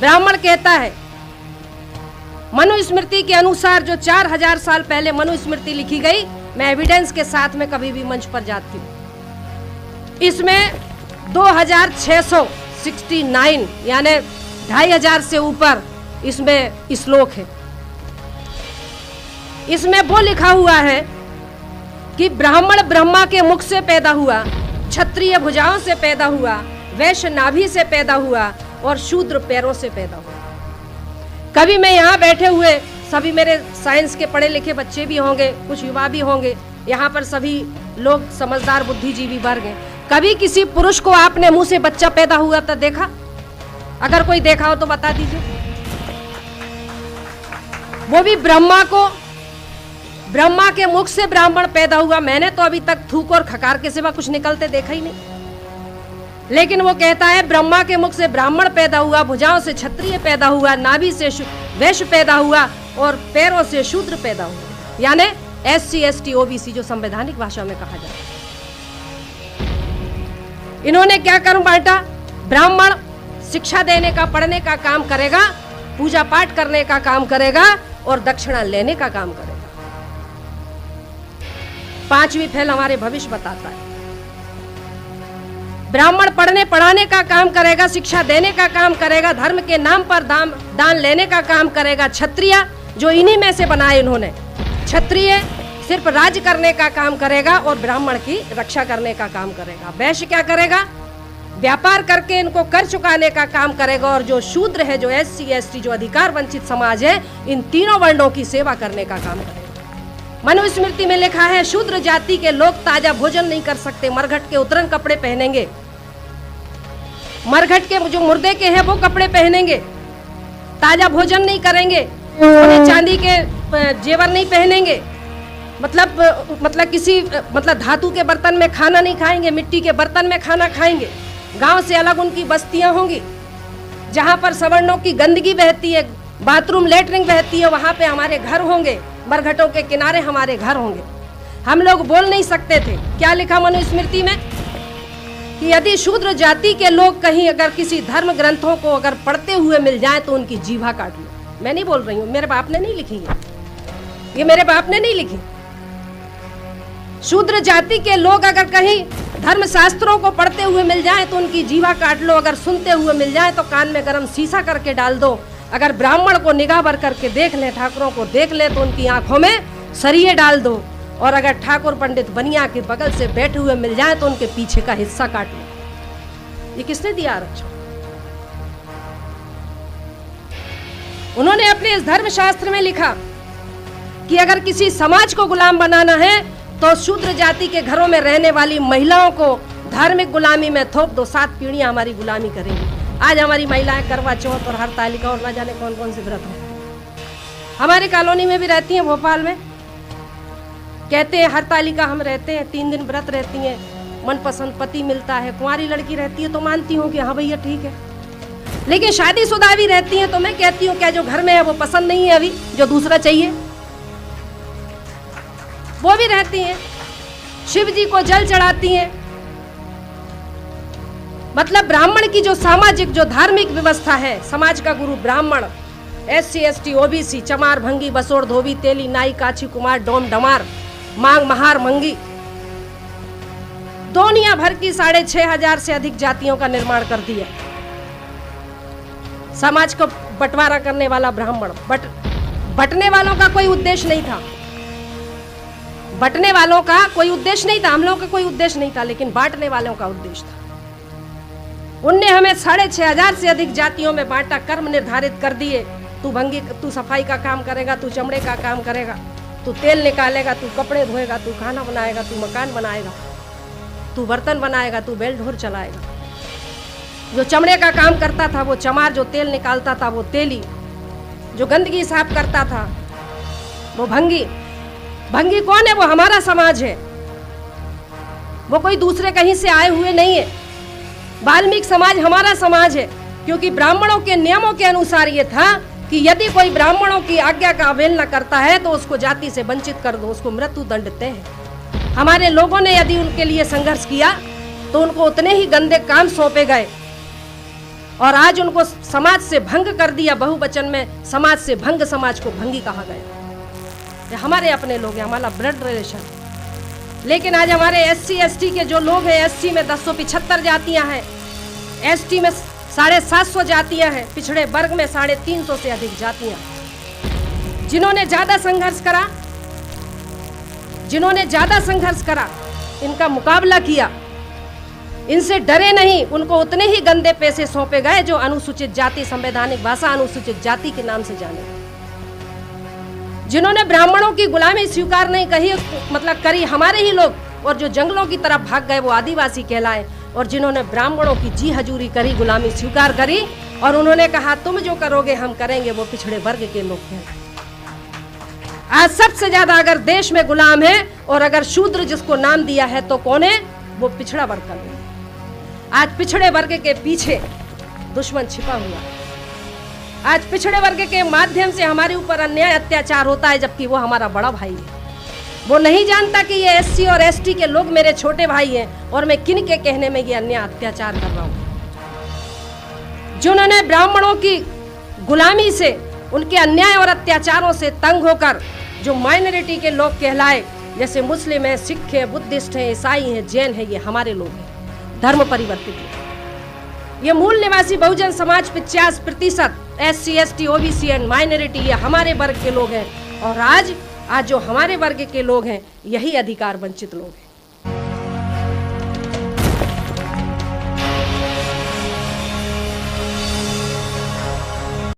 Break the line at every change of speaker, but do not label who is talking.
ब्राह्मण कहता है, मनुस्मृति के अनुसार जो 4000 साल पहले मनुस्मृति लिखी गई, मैं एविडेंस के साथ में कभी भी मंच पर जाती हूँ। इसमें 2669 यानी 2500 से ऊपर इसमें श्लोक है। इसमें वो लिखा हुआ है कि ब्राह्मण ब्रह्मा के मुख से पैदा हुआ, क्षत्रिय भुजाओं से पैदा हुआ, वैश्य नाभि से पैदा हुआ और शूद्र पैरों से पैदा हुआ। कभी मैं यहाँ बैठे हुए सभी मेरे साइंस के पढ़े लिखे बच्चे भी होंगे, कुछ युवा भी होंगे, यहाँ पर सभी लोग समझदार बुद्धिजीवी वर्ग हैं। कभी किसी पुरुष को आपने मुंह से बच्चा पैदा हुआ तो देखा? अगर कोई देखा हो तो बता दीजिए। वो भी ब्रह्मा के मुख से ब्राह्मण पैदा हुआ। मैंने तो अभी तक थूक और खकार के सिवा कुछ निकलते देखा ही नहीं। लेकिन वो कहता है ब्रह्मा के मुख से ब्राह्मण पैदा हुआ, भुजाओं से क्षत्रिय पैदा हुआ, नाभि से वैश्य पैदा हुआ और पैरों से शूद्र पैदा हुआ, यानी SC ST OBC जो संवैधानिक भाषा में कहा जाता है। इन्होंने क्या कर्म बांटा? ब्राह्मण शिक्षा देने का, पढ़ने का काम करेगा, पूजा पाठ करने का काम करेगा और दक्षिणा लेने का काम करेगा। 5वीं फैल हमारे भविष्य बताता है। ब्राह्मण पढ़ने पढ़ाने का काम करेगा, शिक्षा देने का काम करेगा, धर्म के नाम पर दान लेने का काम करेगा। क्षत्रिय जो इन्हीं में से बनाए इन्होंने, क्षत्रिय सिर्फ राज्य करने का काम करेगा और ब्राह्मण की रक्षा करने का काम करेगा। वैश्य क्या करेगा? व्यापार करके इनको कर चुकाने का काम करेगा। और जो शूद्र है, जो SC ST जो अधिकार वंचित समाज है, इन तीनों वर्णों की सेवा करने का काम करेगा। मनुस्मृति में लिखा है शूद्र जाति के लोग ताजा भोजन नहीं कर सकते, मरघट के उतरंग कपड़े पहनेंगे, मरघट के जो मुर्दे के हैं वो कपड़े पहनेंगे, ताजा भोजन नहीं करेंगे, सोने चांदी के जेवर नहीं पहनेंगे, मतलब किसी धातु के बर्तन में खाना नहीं खाएंगे, मिट्टी के बर्तन में खाना खाएंगे। गांव से अलग उनकी बस्तियां होंगी, जहां पर सवर्णों की गंदगी बहती है, बाथरूम लेटरिन बहती है, वहां पे हमारे घर होंगे, मरघटों के किनारे हमारे घर होंगे। हम लोग बोल नहीं सकते थे। क्या लिखा मनुस्मृति में? कि यदि शूद्र जाति के लोग कहीं अगर किसी धर्म ग्रंथों को अगर पढ़ते हुए मिल जाए तो उनकी जीभा काट लो। मैं नहीं बोल रही हूँ, मेरे बाप ने नहीं लिखी है, ये मेरे बाप ने नहीं लिखी। शूद्र जाति के लोग अगर कहीं धर्म शास्त्रों को पढ़ते हुए मिल जाए तो उनकी जीभा काट लो। अगर सुनते हुए मिल जाए तो कान में गरम शीशा करके डाल दो। अगर ब्राह्मण को निगाह भर करके देख ले, ठाकुरों को देख ले तो उनकी आंखों में सरिये डाल दो। और अगर ठाकुर पंडित बनिया के बगल से बैठे हुए मिल जाए तो उनके पीछे का हिस्सा काट लो। ये किसने दिया आरक्षण? उन्होंने अपने इस धर्म शास्त्र में लिखा कि अगर किसी समाज को गुलाम बनाना है तो शूद्र जाति के घरों में रहने वाली महिलाओं को धार्मिक गुलामी में थोप दो। 7 पीढ़ियां हमारी गुलामी करेंगी। आज हमारी महिलाएं करवा चौथ और हरतालिका और न जाने कौन कौन से व्रत हैं। हमारे कॉलोनी में भी रहती हैं, भोपाल में कहते हैं हरतालिका हम रहते हैं, 3 दिन व्रत रहती हैं, मनपसंद पति मिलता है। कुंवारी लड़की रहती है तो मानती हूँ कि हाँ भैया ठीक है, लेकिन शादीशुदा भी रहती हैं तो मैं कहती हूँ क्या जो घर में है वो पसंद नहीं है अभी, जो दूसरा चाहिए वो भी रहती हैं। शिव जी को जल चढ़ाती हैं। मतलब ब्राह्मण की जो सामाजिक जो धार्मिक व्यवस्था है, समाज का गुरु ब्राह्मण, SC ST OBC, चमार भंगी बसोड़ धोबी तेली नाई काछी कुमार डोम डमार मांग महार मंगी, दुनिया भर की 6500 से अधिक जातियों का निर्माण कर दिया। समाज को बंटवारा करने वाला ब्राह्मण, बंटने वालों का कोई उद्देश्य नहीं था, बंटने वालों का कोई उद्देश्य नहीं था, हम लोगों का कोई उद्देश्य नहीं था, लेकिन बांटने वालों का उद्देश्य था। उनने हमें 6500 से अधिक जातियों में बांटा, कर्म निर्धारित कर दिए। तू भंगी, तू सफाई का काम करेगा, तू चमड़े का काम करेगा, तू तेल निकालेगा, तू कपड़े धोएगा, तू खाना बनाएगा, तू मकान बनाएगा, तू बर्तन बनाएगा, तू बेल ढोर चलाएगा। जो चमड़े का काम करता था वो चमार, जो तेल निकालता था वो तेली, जो गंदगी साफ करता था वो भंगी। भंगी कौन है? वो हमारा समाज है, वो कोई दूसरे कहीं से आए हुए नहीं है। वाल्मीकि समाज हमारा समाज है, क्योंकि ब्राह्मणों के नियमों के अनुसार ये था कि यदि कोई ब्राह्मणों की आज्ञा का अवहेलना करता है तो उसको जाति से वंचित कर दो, उसको मृत्यु दंड तय है। हमारे लोगों ने यदि उनके लिए संघर्ष किया तो उनको उतने ही गंदे काम सौंपे गए और आज उनको समाज से भंग कर दिया। बहुवचन में समाज से भंग, समाज को भंगी कहा गया। ये हमारे अपने लोग हैं, हमारा ब्लड रिलेशन। लेकिन आज हमारे SC ST के जो लोग हैं, SC में 1075 जातियां हैं, ST में 750 जातियां हैं, पिछड़े वर्ग में 350 से अधिक जातियां। जिन्होंने ज्यादा संघर्ष करा, इनका मुकाबला किया, इनसे डरे नहीं, उनको उतने ही गंदे पैसे सौंपे गए जो अनुसूचित जाति, संवैधानिक भाषा अनुसूचित जाति के नाम से जाने। जिन्होंने ब्राह्मणों की गुलामी स्वीकार नहीं करी हमारे ही लोग, और जो जंगलों की तरफ भाग गए वो आदिवासी कहलाए। और जिन्होंने ब्राह्मणों की जी हजूरी करी, गुलामी स्वीकार करी, और उन्होंने कहा तुम जो करोगे हम करेंगे, वो पिछड़े वर्ग के लोग हैं। आज सबसे ज्यादा अगर देश में गुलाम है और अगर शूद्र जिसको नाम दिया है तो कौन है? वो पिछड़ा वर्ग का लोग। आज पिछड़े वर्ग के पीछे दुश्मन छिपा हुआ है। आज पिछड़े वर्ग के माध्यम से हमारे ऊपर अन्याय अत्याचार होता है, जबकि वो हमारा बड़ा भाई है। वो नहीं जानता कि ये SC और ST के लोग मेरे छोटे भाई हैं और मैं किन के कहने में ये अन्याय अत्याचार कर रहा हूं। जिन्होंने ब्राह्मणों की गुलामी से, उनके अन्याय और अत्याचारों से तंग होकर जो माइनॉरिटी के लोग कहलाए, जैसे मुस्लिम है, सिख है, बुद्धिस्ट है, ईसाई है, जैन है, ये हमारे लोग हैं, धर्म परिवर्तित है। ये मूल निवासी Bahujan Samaj 50% SC ST OBC and minority, ये हमारे वर्ग के लोग हैं। और आज जो हमारे वर्ग के लोग हैं, यही अधिकार वंचित लोग हैं।